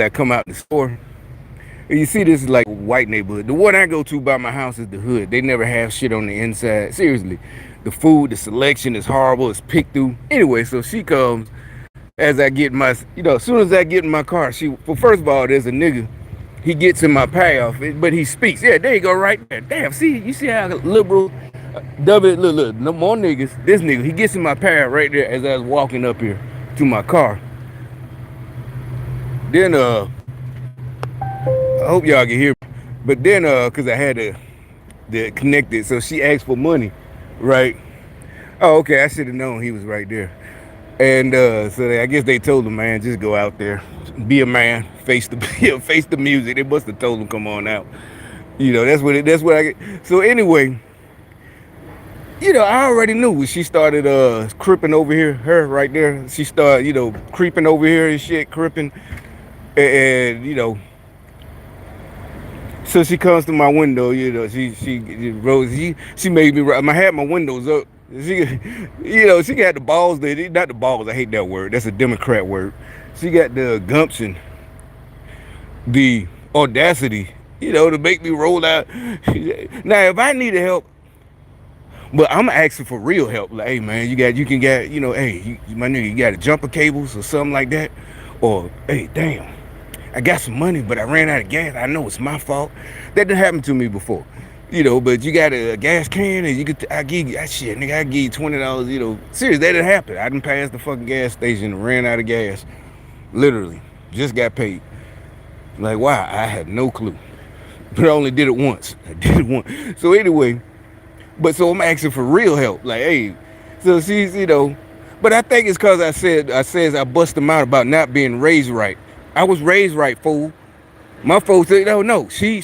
I come out the store, and you see this is like a white neighborhood. The one I go to by my house is the hood. They never have shit on the inside. Seriously. The food, the selection is horrible. It's picked through. Anyway, so she comes as I get my, as soon as I get in my car, well, first of all, there's a nigga. He gets in my path, but he speaks. Yeah, there you go, right there. Damn, see, you see how liberal, look, no more niggas. This nigga, he gets in my path right there as I was walking up here to my car. Then, I hope y'all can hear me. But then, cause I had to connect it, so she asked for money, right? Oh, okay, I should have known he was right there. And so I guess they told him, man, just go out there, be a man, face the face the music. They must have told him, come on out. That's what I get. So anyway, I already knew when she started creeping over here, her right there. She started, creeping over here and shit, creeping, and so she comes to my window, she made me. I had my windows up. She got the balls. Not the balls. I hate that word. That's a Democrat word. She got the gumption, the audacity, to make me roll out. Now, if I needed help, but I'm asking for real help. Like, hey man, you can get, hey, my nigga, you got a jumper cables or something like that, or hey, damn, I got some money, but I ran out of gas. I know it's my fault. That didn't happen to me before. But you got a gas can and I give you, shit, nigga, I give you $20, Seriously, that didn't happen. I done passed the fucking gas station and ran out of gas. Literally. Just got paid. Like, why? I had no clue. But I only did it once. I did it once. So anyway, so I'm asking for real help. Like, hey, so she's, but I think it's because I bust them out about not being raised right. I was raised right, fool. My folks said, no, she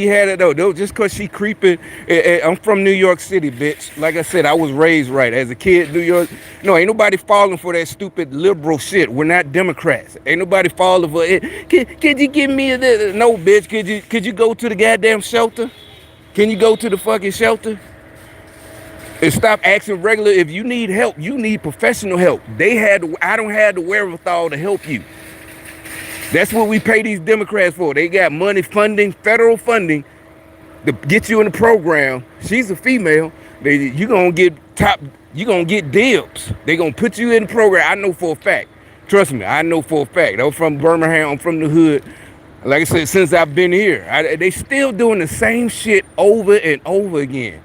had it though. Just cause she creeping. I'm from New York City, bitch. Like I said, I was raised right as a kid. New York. No, ain't nobody falling for that stupid liberal shit. We're not Democrats. Ain't nobody falling for it. Could you give me no, bitch? Could you go to the goddamn shelter? Can you go to the fucking shelter? And stop asking regular. If you need help, you need professional help. I don't have the wherewithal to help you. That's what we pay these Democrats for. They got money, federal funding to get you in the program. She's a female. You gonna get dibs. They gonna put you in the program. I know for a fact. Trust me, I know for a fact. I'm from Birmingham. I'm from the hood. Like I said, since I've been here, they still doing the same shit over and over again.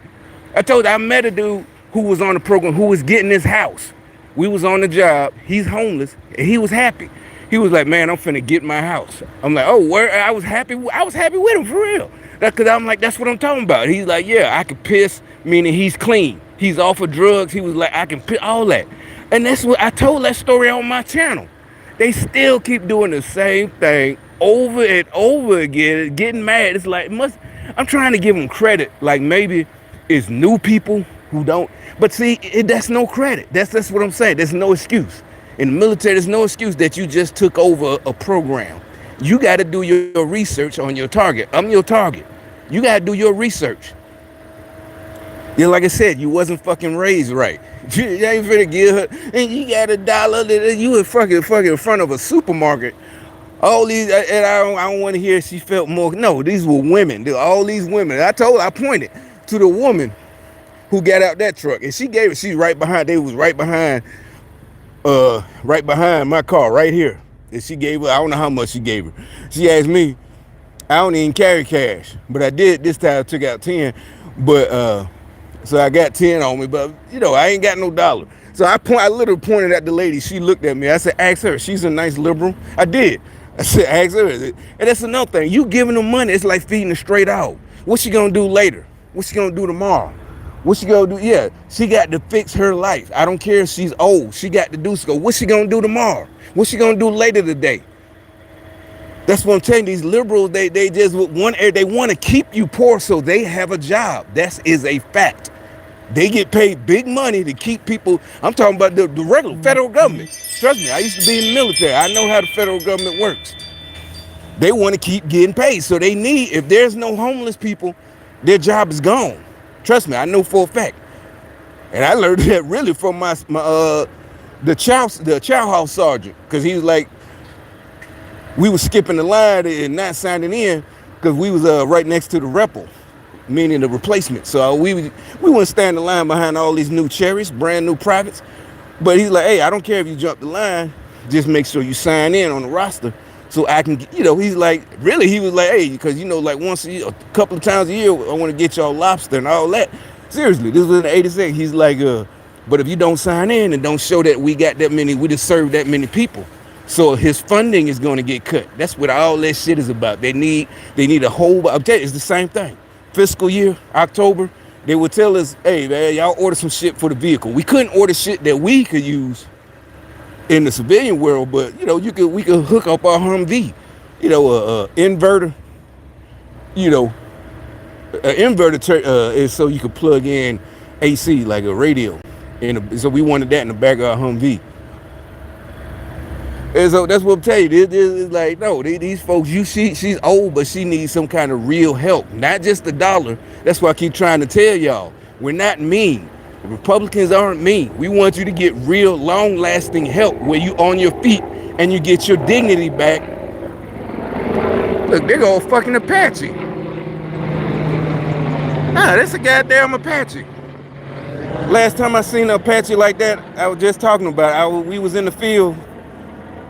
I told you, I met a dude who was on the program who was getting his house. We was on the job. He's homeless, and he was happy. He was like, man, I'm finna get my house. I'm like, oh, where? I was happy with him, for real. Because I'm like, that's what I'm talking about. He's like, yeah, I can piss, meaning he's clean. He's off of drugs. He was like, I can piss, all that. And that's what I told that story on my channel. They still keep doing the same thing over and over again, getting mad. It's like, I'm trying to give them credit. Like maybe it's new people who don't. But see, that's no credit. That's what I'm saying. There's no excuse. In the military, there's no excuse that you just took over a program. You got to do your research on your target. I'm your target. You got to do your research. Yeah, like I said, you wasn't fucking raised right. You ain't finna give her, and you got $1. You in fucking in front of a supermarket. All these, and I don't want to hear she felt more. No, these were women. All these women. I pointed to the woman who got out that truck, and she's right behind. They was right behind my car right here. And she gave her, I don't know how much she gave her. She asked me, I don't even carry cash, but I did this time. I took out 10, but so I got 10 on me, but I ain't got no dollar. So I literally pointed at the lady. She looked at me. I said, ask her. She's a nice liberal. I did. I said, ask her. And that's another thing. You giving them money, it's like feeding a straight out. What's she gonna do later? What's she gonna do tomorrow? What's she gonna do? Yeah, she got to fix her life. I don't care if she's old. She got to do so. What's she gonna do tomorrow? What's she gonna do later today? That's what I'm telling you. These liberals, they just want to keep you poor so they have a job. That is a fact. They get paid big money to keep people. I'm talking about the regular federal government. Trust me, I used to be in the military. I know how the federal government works. They want to keep getting paid. So they need, if there's no homeless people, their job is gone. Trust me, I know for a fact. And I learned that really from the chow house sergeant. Because he was like, We was skipping the line and not signing in because we was right next to the repo, meaning the replacement. So we wouldn't stand the line behind all these new cherries, brand new privates. But he's like, hey, I don't care if you jump the line, just make sure you sign in on the roster so I can, he's like, really, he was like, hey, because, like once a year, a couple of times a year, I want to get y'all lobster and all that. Seriously, this was in the 86. He's like, but if you don't sign in and don't show that we got that many, we just served that many people. So his funding is going to get cut. That's what all that shit is about. They need a whole, I'll tell you, it's the same thing. Fiscal year, October, they would tell us, hey, man, y'all order some shit for the vehicle. We couldn't order shit that we could use in the civilian world, but, we could hook up our Humvee, inverter, an inverter is so you could plug in AC, like a radio. So we wanted that in the back of our Humvee. And so that's what I'm telling you. It's like, no, these folks, she's old, but she needs some kind of real help, not just the dollar. That's why I keep trying to tell y'all, we're not mean. The Republicans aren't mean. We want you to get real, long-lasting help where you on your feet and you get your dignity back. Look, they're all fucking Apache. That's a goddamn Apache. Last time I seen an Apache like that, I was just talking about it. We was in the field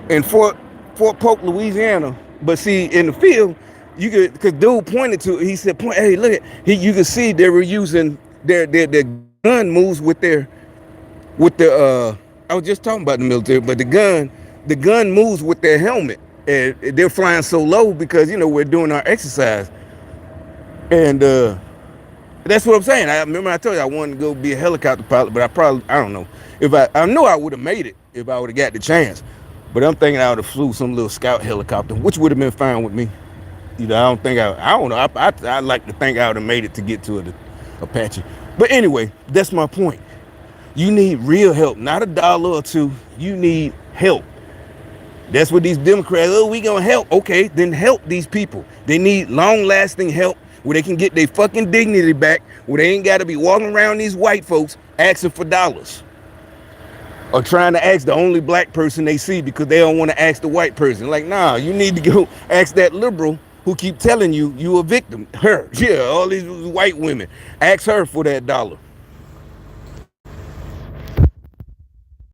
in Fort Polk, Louisiana. But see, in the field, you could, because dude pointed to it, he said, hey, look at, you could see they were using their gun moves with the I was just talking about the military, but the gun moves with their helmet. And they're flying so low because, we're doing our exercise. And that's what I'm saying. I remember I told you I wanted to go be a helicopter pilot, but I don't know. If I know I would have made it if I would have got the chance. But I'm thinking I would have flew some little scout helicopter, which would have been fine with me. I don't know. I like to think I would have made it to get to the Apache. But anyway, that's my point. You need real help, not a dollar or two. You need help. That's what these Democrats, we gonna help. Okay, then help these people. They need long-lasting help where they can get their fucking dignity back, where they ain't gotta be walking around these white folks asking for dollars. Or trying to ask the only black person they see because they don't want to ask the white person. Like, nah, you need to go ask that liberal who keep telling you a victim. Her, yeah, all these white women. Ask her for that dollar.